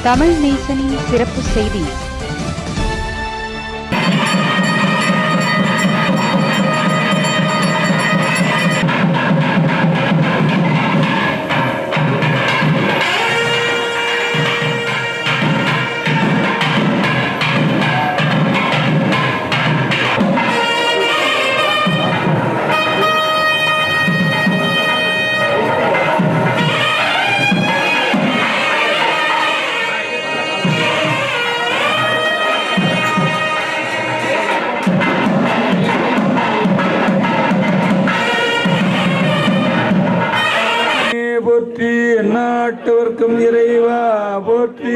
தமிழ் நேசனின் சிறப்பு செய்தி. போற்றி, எந்நாட்டவர்க்கும் இறைவா போற்றி.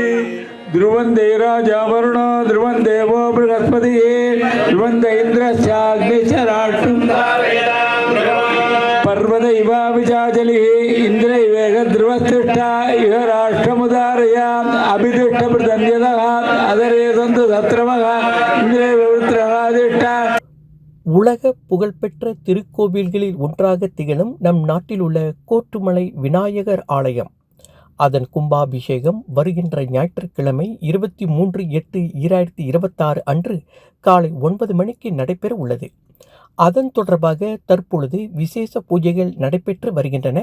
த்ருவந்தே ராஜா வருணோ த்ருவன் தேவோ ப்ரஹஸ்பதியே த்ருவந்த இந்திரஸ்யாக்னிச்சராட்டும் பர்வத இவா விஜாஜலி இந்திரைவேக த்ருவஸ்திஷ்டா இஹ ராஷ்டிரமுதாரயா அபிதிஷ்ட பிரதன்யதா அதரே சந்து சத்ரமகா இந்திரே விவருத்ரகாதிஷ்டா. உலக புகழ்பெற்ற திருக்கோவில்களில் ஒன்றாக திகழும் நம் நாட்டில் உள்ள கோட்டுமலை விநாயகர் ஆலயம் அதன் கும்பாபிஷேகம் வருகின்ற ஞாயிற்றுக்கிழமை 23/8/2026 அன்று காலை 9 மணிக்கு நடைபெற உள்ளது. அதன் தொடர்பாக தற்பொழுது விசேஷ பூஜைகள் நடைபெற்று வருகின்றன.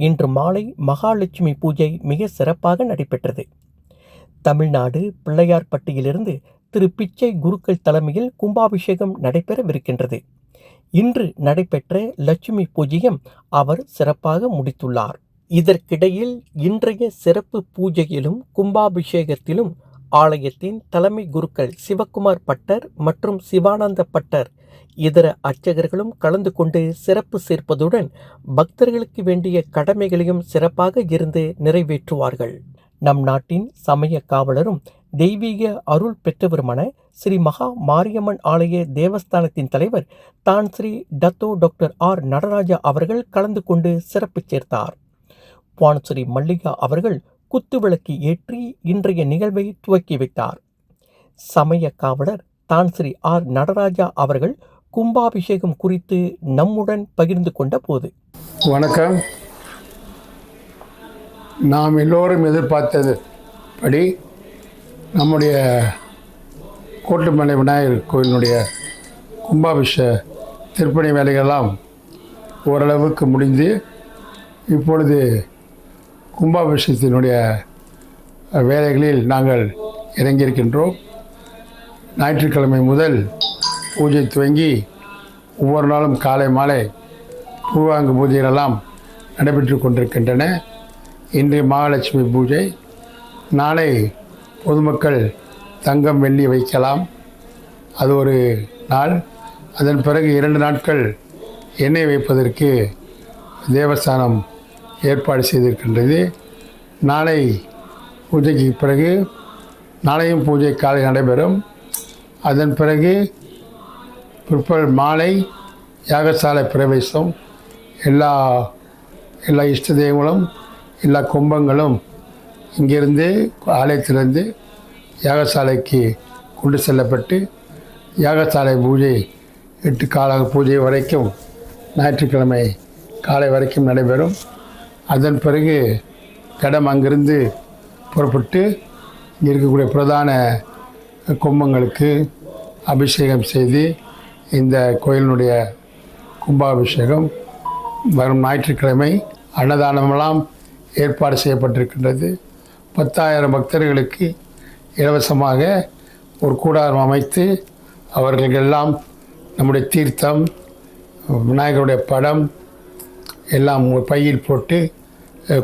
இன்று மாலை மகாலட்சுமி பூஜை மிக சிறப்பாக நடைபெற்றது. தமிழ்நாடு பிள்ளையார்பட்டியிலிருந்து திரு பிச்சை குருக்கள் தலைமையில் கும்பாபிஷேகம் நடைபெறவிருக்கின்றது. இன்று நடைபெற்ற லட்சுமி பூஜையும் அவர் சிறப்பாக முடித்துள்ளார். இதற்கிடையில் இன்றைய சிறப்பு பூஜையிலும் கும்பாபிஷேகத்திலும் ஆலயத்தின் தலைமை குருக்கள் சிவக்குமார் பட்டர் மற்றும் சிவானந்த பட்டர் இதர அர்ச்சகர்களும் கலந்து கொண்டு சிறப்பு சேர்ப்பதுடன் பக்தர்களுக்கு வேண்டிய கடமைகளையும் சிறப்பாக இருந்து நிறைவேற்றுவார்கள். நம் நாட்டின் சமய காவலரும் தெய்வீக அருள் பெற்றவருமான ஸ்ரீ மகா மாரியம்மன் ஆலய தேவஸ்தானத்தின் தலைவர் தான் Shri Dato doctor R Nataraja அவர்கள் கலந்து கொண்டு சிறப்பு சேர்த்தார். வான்ஸ்ரீ மல்லிகா அவர்கள் குத்துவிளக்கு ஏற்றி இன்றைய நிகழ்வை துவக்கி வைத்தார். சமய காவலர் தான் ஸ்ரீ ஆர் நடராஜா அவர்கள் கும்பாபிஷேகம் குறித்து நம்முடன் பகிர்ந்து கொண்ட போது, வணக்கம். நாம் எல்லோரும் எதிர்பார்த்தது படி நம்முடைய கோட்டுமலை விநாயகர் கோயிலினுடைய கும்பாபிஷேக திருப்பணி வேலைகளெல்லாம் ஓரளவுக்கு முடிந்து இப்பொழுது கும்பாபிஷேகத்தினுடைய வேலைகளில் நாங்கள் இறங்கியிருக்கின்றோம். ஞாயிற்றுக்கிழமை முதல் பூஜை துவங்கி ஒவ்வொரு நாளும் காலை மாலை பூவாங்கு பூஜைகளெல்லாம் நடைபெற்று கொண்டிருக்கின்றன. இன்று மகாலட்சுமி பூஜை, நாளை பொதுமக்கள் தங்கம் வெள்ளி வைக்கலாம், அது ஒரு நாள். அதன் பிறகு 2 நாட்கள் எண்ணெய் வைப்பதற்கு தேவஸ்தானம் ஏற்பாடு செய்திருக்கின்றது. நாளை பூஜைக்கு பிறகு நாளையும் பூஜை காலை நடைபெறும். அதன் பிறகு பிற்பகல் மாலை யாகசாலை பிரவேசம். எல்லா இஷ்ட தெய்வங்களும் எல்லா கும்பங்களும் இங்கிருந்து ஆலயத்திலிருந்து யாகசாலைக்கு கொண்டு செல்லப்பட்டு யாகசாலை பூஜை 8 கால பூஜை வரைக்கும் ஞாயிற்றுக்கிழமை காலை வரைக்கும் நடைபெறும். அதன் பிறகு கடம் அங்கிருந்து புறப்பட்டு இங்கே இருக்கக்கூடிய பிரதான கும்பங்களுக்கு அபிஷேகம் செய்து இந்த கோயிலினுடைய கும்பாபிஷேகம் வரும் ஞாயிற்றுக்கிழமை அன்னதானமெல்லாம் ஏற்பாடு செய்யப்பட்டிருக்கின்றது. 10,000 பக்தர்களுக்கு இலவசமாக ஒரு கூடாரம் அமைத்து அவர்களுக்கெல்லாம் நம்முடைய தீர்த்தம், விநாயகருடைய படம் எல்லாம் ஒரு பையில் போட்டு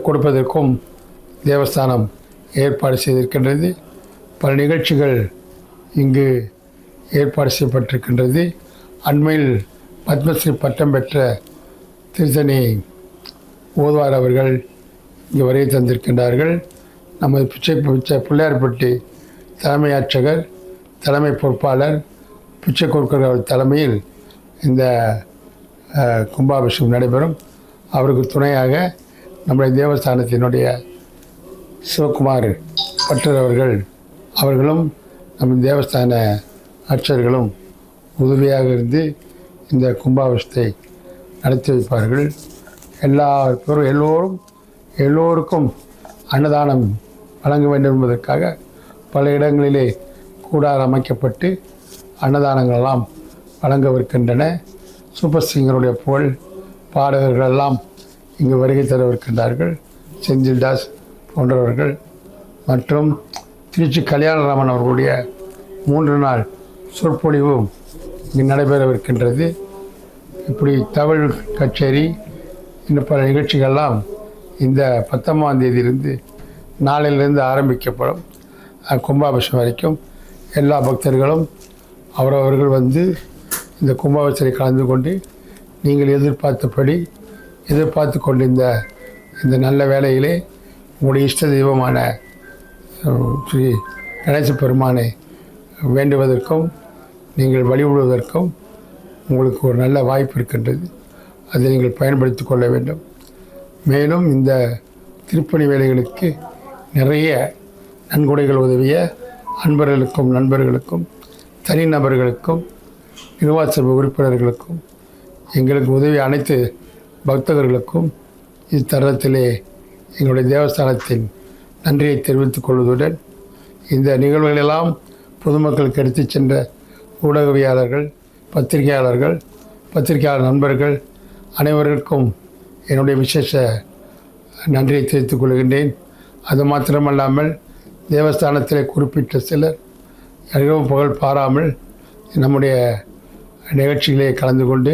கொடுப்பதற்கும் தேவஸ்தானம் ஏற்பாடு செய்திருக்கின்றது. பல நிகழ்ச்சிகள் இங்கு ஏற்பாடு செய்யப்பட்டிருக்கின்றது. அண்மையில் பத்மஸ்ரீ பட்டம் பெற்ற திருத்தணி ஓதுவார் அவர்கள் இங்கே வருகை தந்திருக்கின்றார்கள். நமது பிள்ளையார்பட்டி தலைமை அர்ச்சகர், தலைமை பொறுப்பாளர் பிச்சை கொடுக்கிறவர் தலைமையில் இந்த கும்பாபிஷேகம் நடைபெறும். அவருக்கு துணையாக நம்முடைய தேவஸ்தானத்தினுடைய சிவக்குமார் பட்டர் அவர்களும் நம்ம தேவஸ்தான அர்ச்சகர்களும் உதவியாக இருந்து இந்த கும்பாபிஷேகத்தை நடத்தி வைப்பார்கள். எல்லோருக்கும் அன்னதானம் வழங்க வேண்டும் என்பதற்காக பல இடங்களிலே கூடாரம் அமைக்கப்பட்டு அன்னதானங்களெல்லாம் வழங்கவிருக்கின்றன. சூப்பர் சிங்கருடைய புகழ் பாடகர்களெல்லாம் இங்கு வருகை தரவிருக்கின்றார்கள். செந்தில் தாஸ் போன்றவர்கள் மற்றும் திருச்சி கல்யாணராமன் அவர்களுடைய 3 நாள் சொற்பொழிவும் இங்கு நடைபெறவிருக்கின்றது. இப்படி தமிழ் கச்சேரி இன்னும் பல நிகழ்ச்சிகள்லாம் இந்த 19ஆம் தேதியிலிருந்து நாளிலிருந்து ஆரம்பிக்கப்படும். கும்பாபிஷேகம் வரைக்கும் எல்லா பக்தர்களும் அவரவர்கள் வந்து இந்த கும்பாபிஷேகத்தை கலந்து கொண்டு நீங்கள் எதிர்பார்த்து கொண்டு இந்த நல்ல வேளையிலே உங்களுடைய இஷ்ட தெய்வமான ஸ்ரீ கணேச பெருமானை வேண்டுவதற்கும் நீங்கள் வழிபடுவதற்கும் உங்களுக்கு ஒரு நல்ல வாய்ப்பு இருக்கின்றது. அதை நீங்கள் பயன்படுத்தி கொள்ள வேண்டும். மேலும் இந்த திருப்பணி வேலைகளுக்கு நிறைய நன்கொடைகள் உதவிய அன்பர்களுக்கும் நண்பர்களுக்கும் தனிநபர்களுக்கும் நிர்வாக சபை உறுப்பினர்களுக்கும் எங்களுக்கு உதவிய அனைத்து பக்தர்களுக்கும் இத்தருணத்திலே எங்களுடைய தேவஸ்தானத்தின் நன்றியை தெரிவித்துக் கொள்வதுடன் இந்த நிகழ்வுகளெல்லாம் பொதுமக்களுக்கு எடுத்துச் சென்ற ஊடகவியாளர்கள் பத்திரிகையாளர் நண்பர்கள் அனைவருக்கும் என்னுடைய விசேஷ நன்றியை தெரிவித்துக் கொள்கின்றேன். அது மாத்திரமல்லாமல் தேவஸ்தானத்திலே குறிப்பிட்ட சிலர் இரவு பகல் பாராமல் நம்முடைய நிகழ்ச்சிகளே கலந்து கொண்டு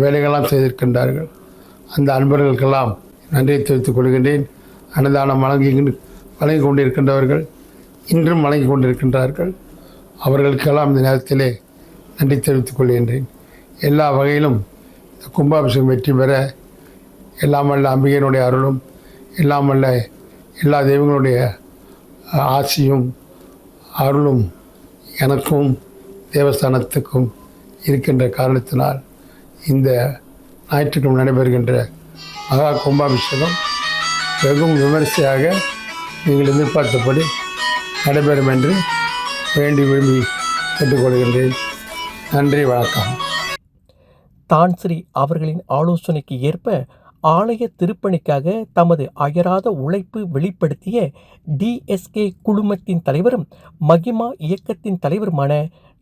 வேலைகளெல்லாம் செய்திருக்கின்றார்கள். அந்த அன்பர்களுக்கெல்லாம் நன்றியை தெரிவித்துக் கொள்கின்றேன். அன்னதானம் வழங்கி கொண்டிருக்கின்றவர்கள் இன்றும் வழங்கி கொண்டிருக்கின்றார்கள். அவர்களுக்கெல்லாம் இந்த நேரத்திலே நன்றி தெரிவித்துக் கொள்கின்றேன். எல்லா வகையிலும் இந்த கும்பாபிஷேகம் வெற்றி பெற எல்லாம் வல்ல அம்பிகையினுடைய அருளும் எல்லாம் வல்ல எல்லா தெய்வங்களுடைய ஆசியும் அருளும் எனக்கும் தேவஸ்தானத்துக்கும் இருக்கின்ற காரணத்தினால் இந்த ஞாயிற்றுக்கிழமை நடைபெறுகின்ற மகா கும்பாபிஷேகம் வெகும் விமரிசையாக நீங்கள் எதிர்பார்த்தபடி நடைபெறும் என்று வேண்டி விரும்பி கேட்டுக்கொள்கின்றேன். நன்றி, வணக்கம். தான்ஸ்ரீ அவர்களின் ஆலோசனைக்கு ஏற்ப ஆலய திருப்பணிக்காக தமது அயராத உழைப்பு வெளிப்படுத்திய டிஎஸ்கே குழுமத்தின் தலைவரும் மகிமா இயக்கத்தின் தலைவருமான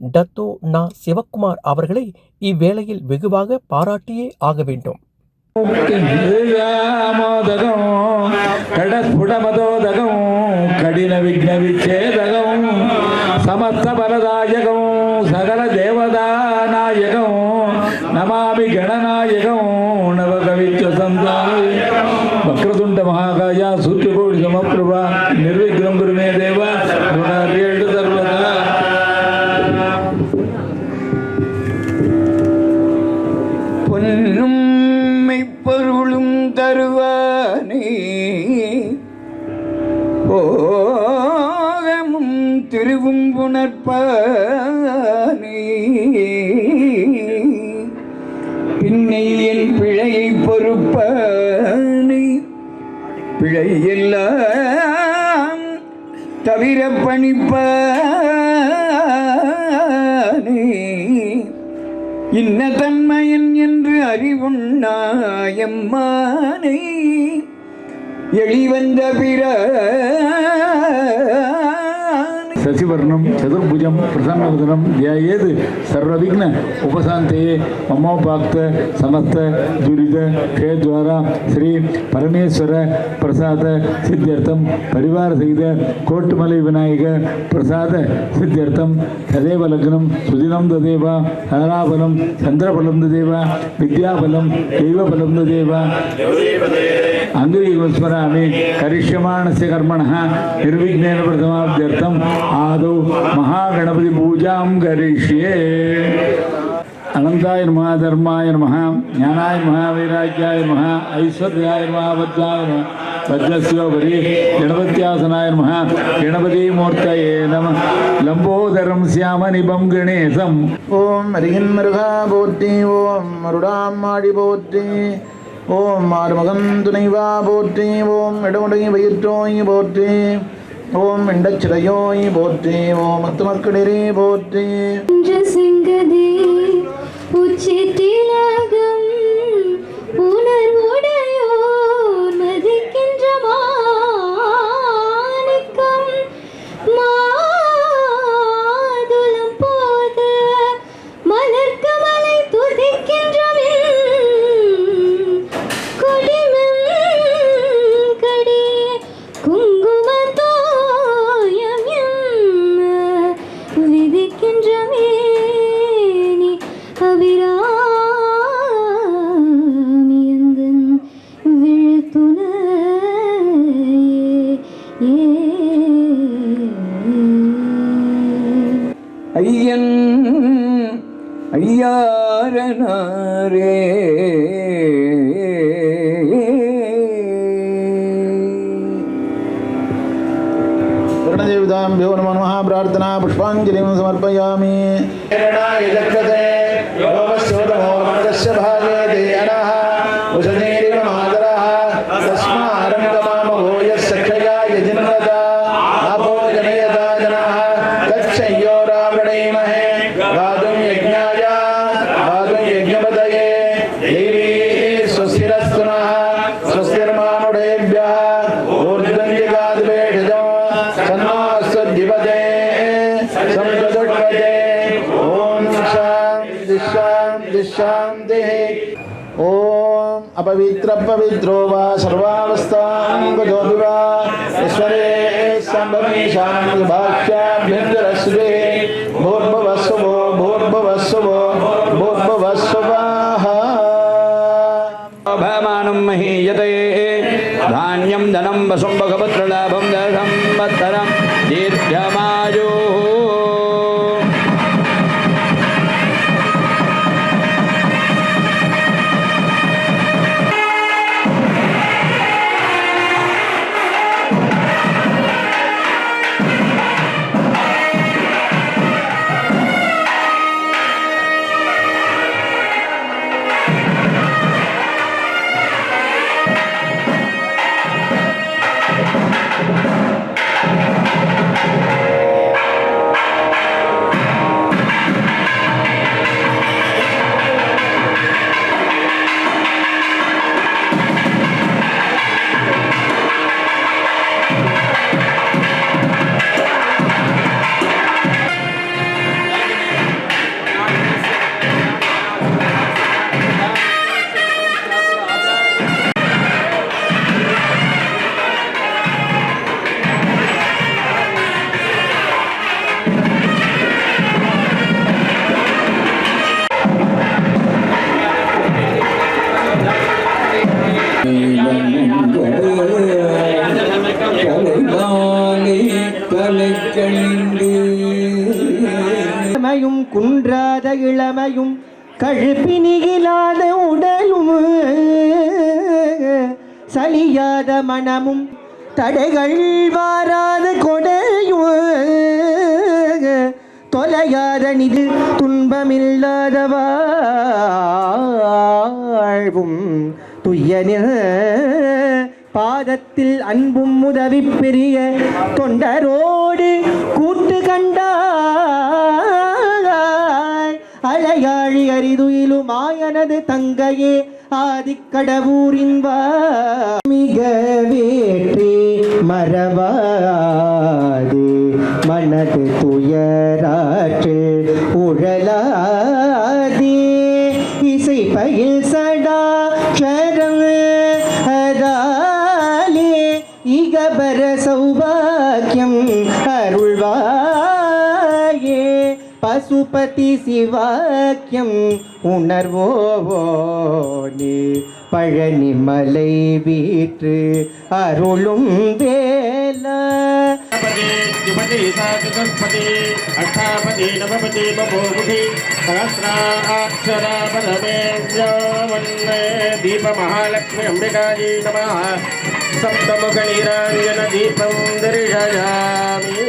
டத்தோ நா சிவக்குமார் அவர்களை இவ்வேளையில் வெகுவாக பாராட்டியே ஆக வேண்டும். கடற்புடமதோதகம் கடின விக்ன விச்சேதகம் சமஸ்த பலதாயகம் சகல தேவதாநாயகம் நமாமி கணநாயகம் நவகவித்வ சந்தாய வக்ரதுண்ட மகாகாய சூரியகோடி சமப்பிரபா நிர்விக்ரம் குருமே தேவ குணாரியேடு சர்வதா. பொன்னும் மெய்ப்பொருளும் தருவானே போகமும் திருவும் புணர்ப்பானே பின்னை என் பிழையை பொறுப்பானே பிழையெல்லாம் தவிர பணிப்பானே இன்ன தன்மையன் என்று அறிவுண்ணாயம்மானை எளிவந்த பிற சசிவர்ணம் சதுர்புஜம் பிரசன்னவதனம் தியாயேது சர்வவிக்ன உபசாந்தயே மமோபாக்த சமஸ்த துரித க்ஷேத்வாரா ஸ்ரீ பரமேஸ்வர பிரசாத சித்தியர்த்தம் பரிவார சகித கோட்டுமலை விநாயக பிரசாத சித்தியர்த்தம் ததேவ லக்னம் சுதினம் ததேவா தாராபலம் சந்திரபலம் ததேவா வித்யாபலம் தெய்வபலம் ததேவா அங்கிரீஸ்வராமி கரிஷ்யமானஸ்ய கர்மணः நிர்விக்னேன பிரதமாப்த்யர்த்தம் ஆதௌ மகாகணபதி பூஜாம் கரிஷ்யே. அனந்தாய நமः தர்மாய நமः ஞானாய நமः வைராக்கியாய நமः ஐஸ்வர்யாய நமः வஜ்ராய நமः வஜ்ரஸ்யோபரி கணபத்யாசனாய நமः கணபதி மூர்த்தயே நமः லம்போதரம் சியாமநிபம் கணேசம். ஓம் அரிகன் மருகா போற்றி, ஓம் மருடாமாடி போற்றி, ஓம் ஆறுமுகம் துணைவா போற்றி, ஓம் இடமுடை வயிற்றோய் போற்றி, ஓம் இண்டச்சிறையோய் போற்றி, ஓம் அத்துமக்கடிரே போற்றி. செங்கதே உச்சித்திலகம் உணர்வுடையோர் மதிக்கின்ற மானே அபிராமியந்தன் விழுத்துணையே ஐயன் ஐயாரனாரே देवताभ्यो नमो नमः प्रार्थना पुष्पाञ्जलिं समर्पयामि ओम अपवित्र पवित्रो वा सर्वावस्थां गजोऽपि वा ईश्वरे सम्भवे शान्तिभाष्याभ्यन्तरस्वे भूर्भुवस्सुवो भूर्भुवस्सुवो भूर्भुवस्सुवाः भयमानं महीयते धान्यं धनं वसुं भगवत्रलाभं दशंवत्सरं दीर्घमायुः இளமையும் குன்றாத இளமையும் கழுப்பினிகிலாத உடலும் சலியாத மனமும் தடைகள் வாராத கொடையும் தொலையாத நிதி துன்பமில்லாத வாழ்வும் துய்யனில் பாதத்தில் அன்பும் உதவி பெரிய தொண்டரோடு கூட்டு கண்டாய் அலையாழி அரிதுயிலும் ஆயனது தங்கையே ஆதிக்கடவூரின் மிக வேற்றி மறவாது மனது துயராற்றில் உழலாதே இசை பயில் சடாட்சரம் இகபர சௌபாக்கியம் அருள்வாயே பசுபதி சிவாக்கியம் உணர்வோனே பழனி மலை வீற்று அருளும் வேலா नवपति बभूवुधि सहस्राक्षरापदमेन्द्रो वन्दे दीपमहालक्ष्मी अम्बिकायै नमः सप्तमुखनीराञ्जनदीपं दर्शयामि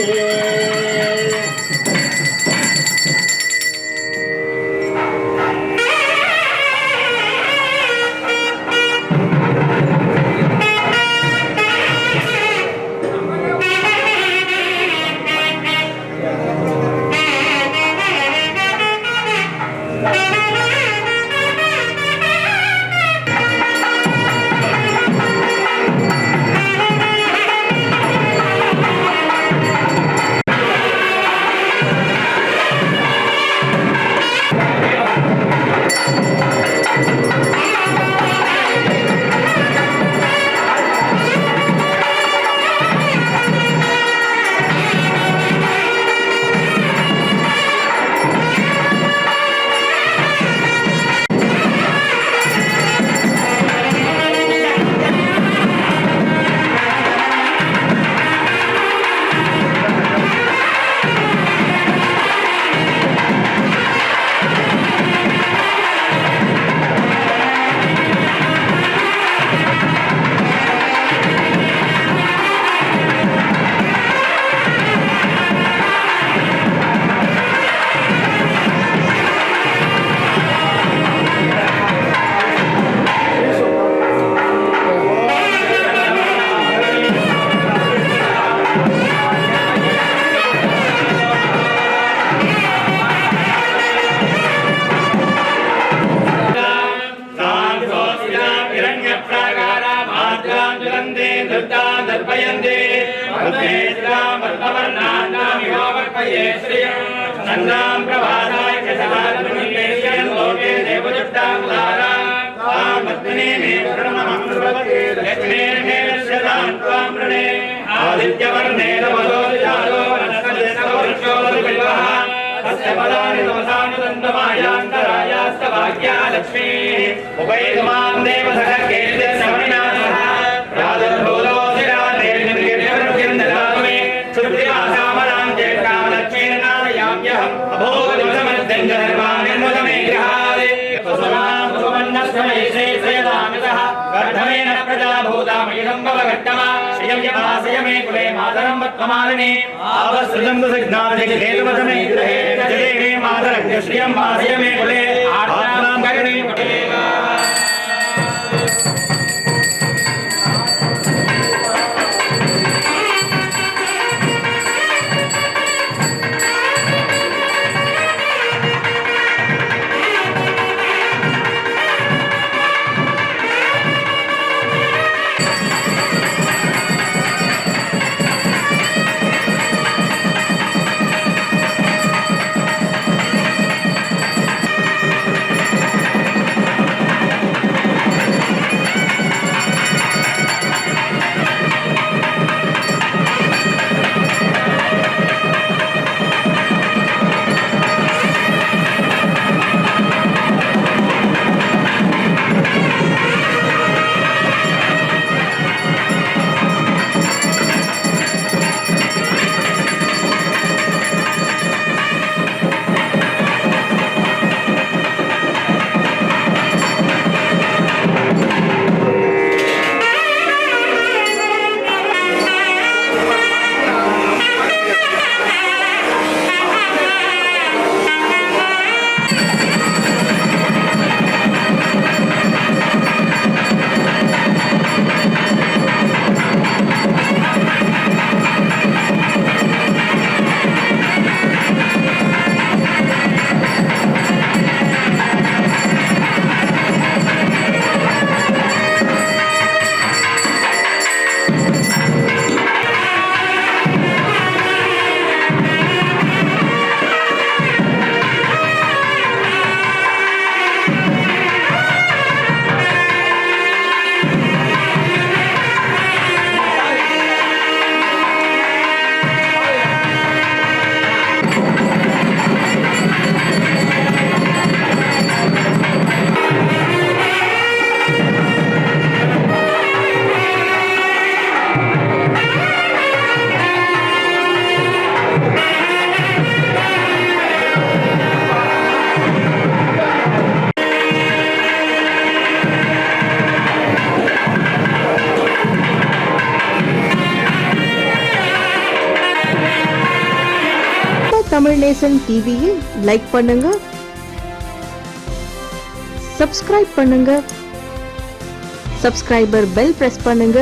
दर्पयन्ते मद्मेत्रां वर्तवर्णानां योगर्पये श्रियं नन्दां प्रभाताय च सदात्मनिकेशं लोके देवदुष्टां लारा तामत्मने मे प्रणमहं सर्वते लक्ष्मे मे सदां त्वां प्रणे आदित्यवर्णे नवदोजालो वनस्पतिसौरक्षोदिविल्वः तस्य पदानि तमसानुदन्तमायान्तरायास्तभाग्या लक्ष्मी उपैतुमां देवसः केन्द्रश्रवणिनाथः प्रादुर्भूतोऽधिराधेर्निर्गिर्यवृत्तिं ददातु मे श्रुतिवासामनां ज्येष्ठालक्ष्मीर्नादयाम्यहम् अभोगदिवसमध्यञ्जधर्माणि मे गृहादि सुसमां सुमन्नस्मै श्रीश्रेयदामितः गर्धमेन प्रजाभूतामयि सम्भवघट्टमा श्रियं यमासय मे कुले मातरं वत्वमालिनी आवसृजं दुसिघ्नादिघ्नेतुवसमे गृहे जले मे मातरं श्रियं मासय मे कुले आत्मां करुणे कुलेवा தமிழ் நேசன் டிவியை லைக் பண்ணுங்க, சப்ஸ்கிரைப் பண்ணுங்க, சப்ஸ்கிரைபர் பெல் பிரஸ் பண்ணுங்க.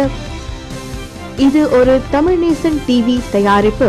இது ஒரு தமிழ் நேசன் டிவி தயாரிப்பு.